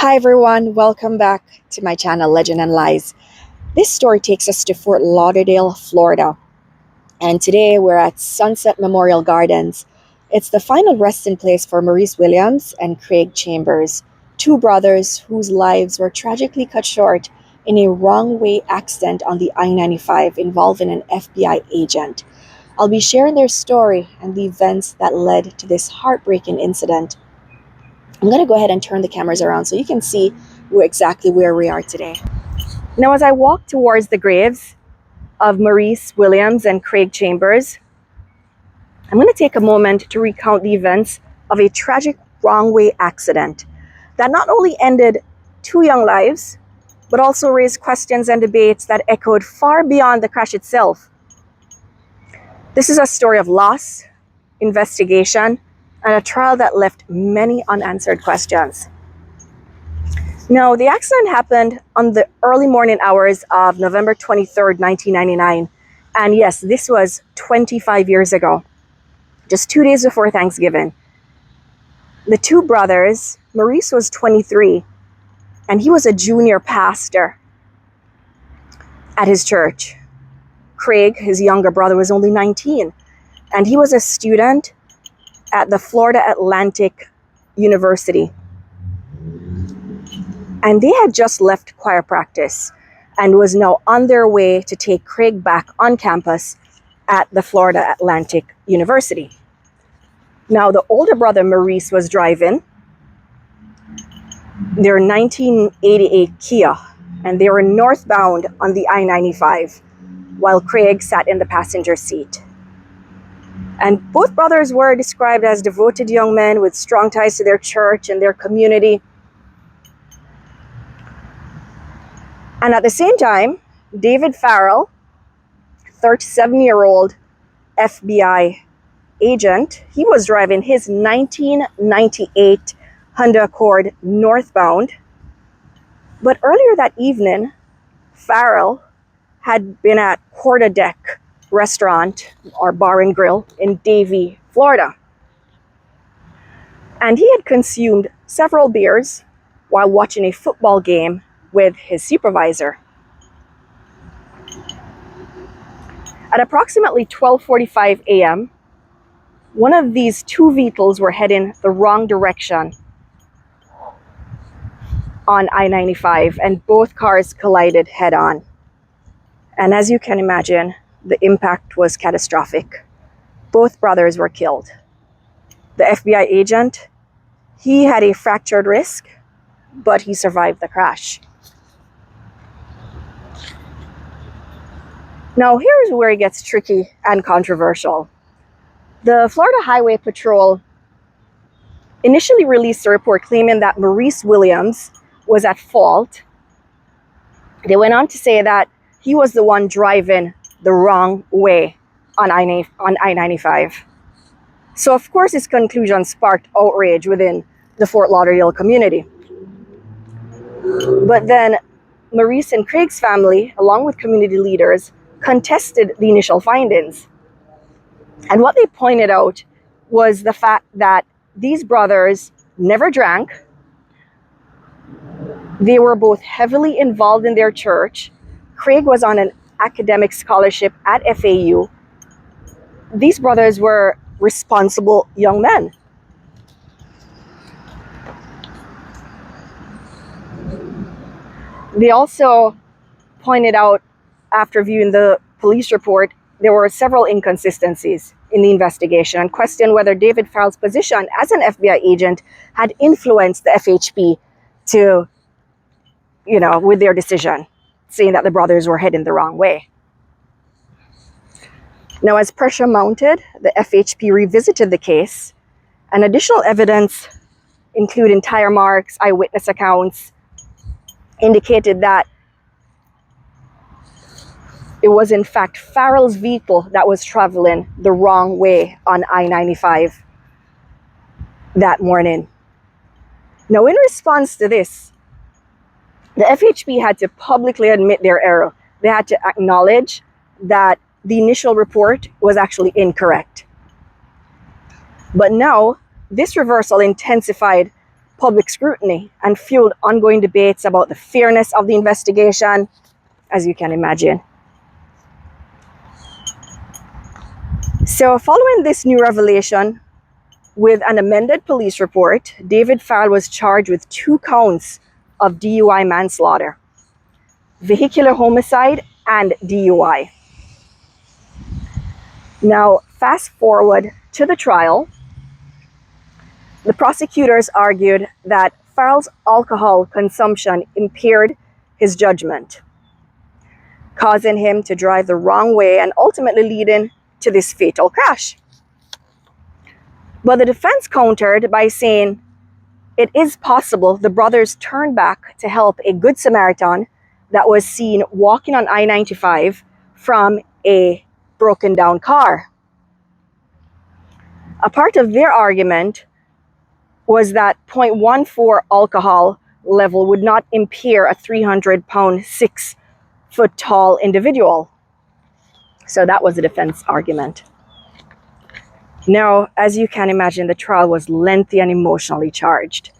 Hi everyone, welcome back to my channel Legend and Lies. This story takes us to Fort Lauderdale, Florida. And today we're at Sunset Memorial Gardens. It's the final resting place for Maurice Williams and Craig Chambers, two brothers whose lives were tragically cut short in a wrong-way accident on the I-95 involving an FBI agent. I'll be sharing their story and the events that led to this heartbreaking incident. I'm going to go ahead and turn the cameras around so you can see exactly where we are today. Now, as I walk towards the graves of Maurice Williams and Craig Chambers, I'm going to take a moment to recount the events of a tragic wrong-way accident that not only ended two young lives, but also raised questions and debates that echoed far beyond the crash itself. This is a story of loss, investigation, and a trial that left many unanswered questions. Now, the accident happened on the early morning hours of November 23rd, 1999. And yes, this was 25 years ago, just 2 days before Thanksgiving. The two brothers, Maurice was 23, and he was a junior pastor at his church. Craig, his younger brother, was only 19, and he was a student at the Florida Atlantic University. And they had just left choir practice and was now on their way to take Craig back on campus at the Florida Atlantic University. Now, the older brother, Maurice, was driving their 1988 Kia, and they were northbound on the I-95, while Craig sat in the passenger seat. And both brothers were described as devoted young men with strong ties to their church and their community. And at the same time, David Farrell, 37-year-old FBI agent, he was driving his 1998 Honda Accord northbound. But earlier that evening, Farrell had been at Quarter Deck restaurant or bar and grill in Davie, Florida. And he had consumed several beers while watching a football game with his supervisor. At approximately 12:45 a.m., one of these two vehicles were heading the wrong direction on I-95, and both cars collided head-on. And as you can imagine, the impact was catastrophic. Both brothers were killed. The FBI agent, he had a fractured wrist, but he survived the crash. Now, here's where it gets tricky and controversial. The Florida Highway Patrol initially released a report claiming that Maurice Williams was at fault. They went on to say that he was the one driving the wrong way on I-95. So, of course, his conclusion sparked outrage within the Fort Lauderdale community. But then Maurice and Craig's family, along with community leaders, contested the initial findings. And what they pointed out was the fact that these brothers never drank. They were both heavily involved in their church. Craig was on an academic scholarship at FAU. These brothers were responsible young men. They also pointed out, after viewing the police report, there were several inconsistencies in the investigation and questioned whether David Farrell's position as an FBI agent had influenced the FHP to, with their decision, saying that the brothers were heading the wrong way. Now, as pressure mounted, the FHP revisited the case, and additional evidence, including tire marks, eyewitness accounts, indicated that it was in fact Farrell's vehicle that was traveling the wrong way on I-95 that morning. Now, in response to this, the FHP had to publicly admit their error. They had to acknowledge that the initial report was actually incorrect. But now, this reversal intensified public scrutiny and fueled ongoing debates about the fairness of the investigation, as you can imagine. So following this new revelation, with an amended police report, David Farrell was charged with 2 counts of DUI manslaughter, vehicular homicide, and DUI. Now, fast forward to the trial. The prosecutors argued that Farrell's alcohol consumption impaired his judgment, causing him to drive the wrong way and ultimately leading to this fatal crash. But the defense countered by saying it is possible the brothers turned back to help a Good Samaritan that was seen walking on I-95 from a broken down car. A part of their argument was that 0.14 alcohol level would not impair a 300-pound, 6-foot tall individual. So that was the defense argument. Now, as you can imagine, the trial was lengthy and emotionally charged.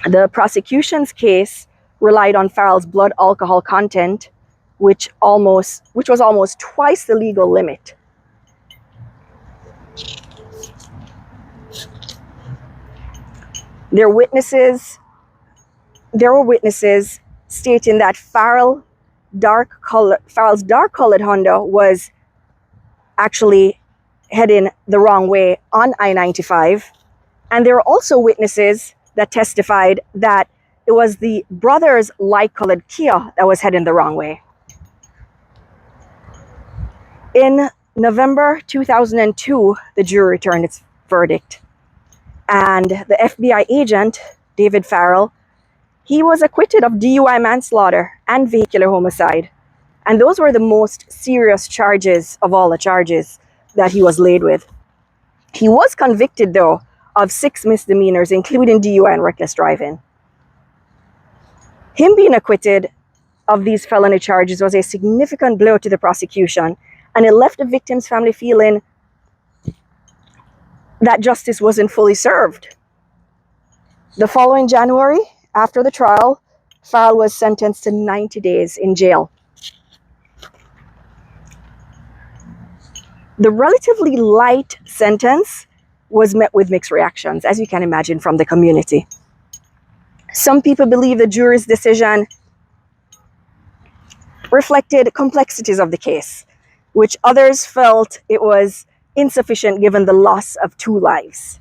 The prosecution's case relied on Farrell's blood alcohol content, which was almost twice the legal limit. There were witnesses stating that Farrell's dark-colored Honda was actually heading the wrong way on I-95. And there were also witnesses that testified that it was the brothers' light-colored Kia that was heading the wrong way. In November 2002, the jury returned its verdict. And the FBI agent, David Farrell, he was acquitted of DUI manslaughter and vehicular homicide. And those were the most serious charges of all the charges that he was laid with. He was convicted, though, of 6 misdemeanors, including DUI and reckless driving. Him being acquitted of these felony charges was a significant blow to the prosecution, and it left the victim's family feeling that justice wasn't fully served. The following January, after the trial, Farrell was sentenced to 90 days in jail. The relatively light sentence was met with mixed reactions, as you can imagine, from the community. Some people believe the jury's decision reflected complexities of the case, which others felt it was insufficient given the loss of 2 lives.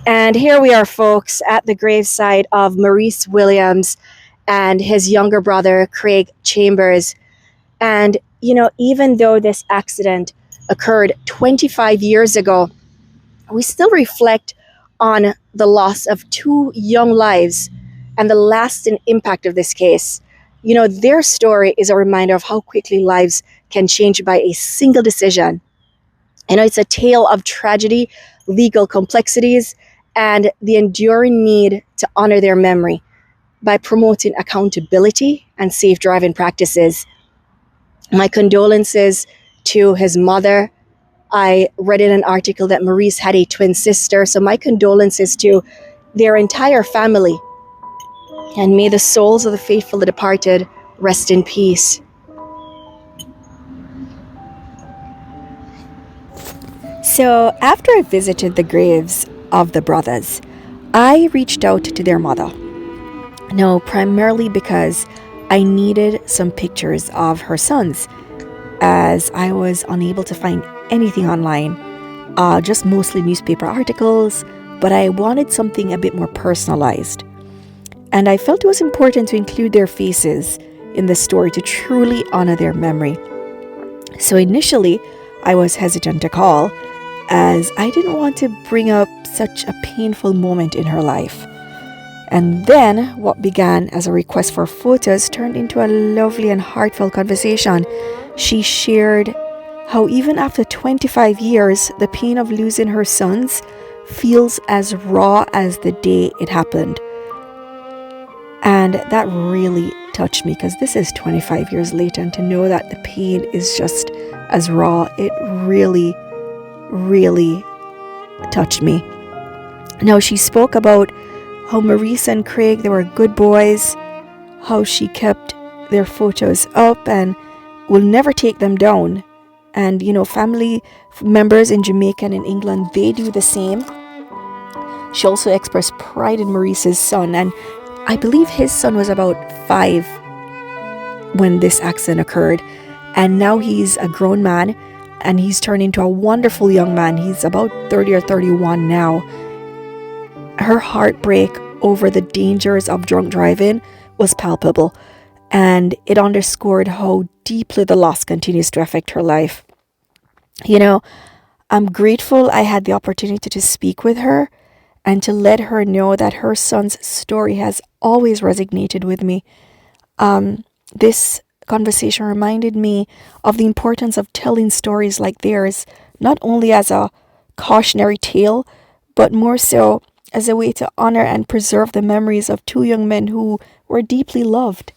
And here we are, folks, at the gravesite of Maurice Williams and his younger brother, Craig Chambers. And, even though this accident occurred 25 years ago, we still reflect on the loss of 2 young lives and the lasting impact of this case. Their story is a reminder of how quickly lives can change by a single decision. It's a tale of tragedy, legal complexities, and the enduring need to honor their memory by promoting accountability and safe driving practices. My condolences to his mother. I read in an article that Maurice had a twin sister, so my condolences to their entire family. And may the souls of the faithfully departed rest in peace. So after I visited the graves of the brothers, I reached out to their mother. No, primarily because I needed some pictures of her sons, as I was unable to find anything online, just mostly newspaper articles, but I wanted something a bit more personalized. And I felt it was important to include their faces in the story to truly honor their memory. So initially, I was hesitant to call, as I didn't want to bring up such a painful moment in her life. And then what began as a request for photos turned into a lovely and heartfelt conversation. She shared how even after 25 years, the pain of losing her sons feels as raw as the day it happened. And that really touched me, because this is 25 years later, and to know that the pain is just as raw, it really, really touched me. Now, she spoke about how Maurice and Craig, they were good boys, how she kept their photos up and will never take them down. And, family members in Jamaica and in England, they do the same. She also expressed pride in Maurice's son, and I believe his son was about 5 when this accident occurred. And now he's a grown man, and he's turned into a wonderful young man. He's about 30 or 31 now. Her heartbreak over the dangers of drunk driving was palpable, and it underscored how deeply the loss continues to affect her life. I'm grateful I had the opportunity to speak with her and to let her know that her son's story has always resonated with me. This conversation reminded me of the importance of telling stories like theirs, not only as a cautionary tale, but more so as a way to honor and preserve the memories of two young men who were deeply loved.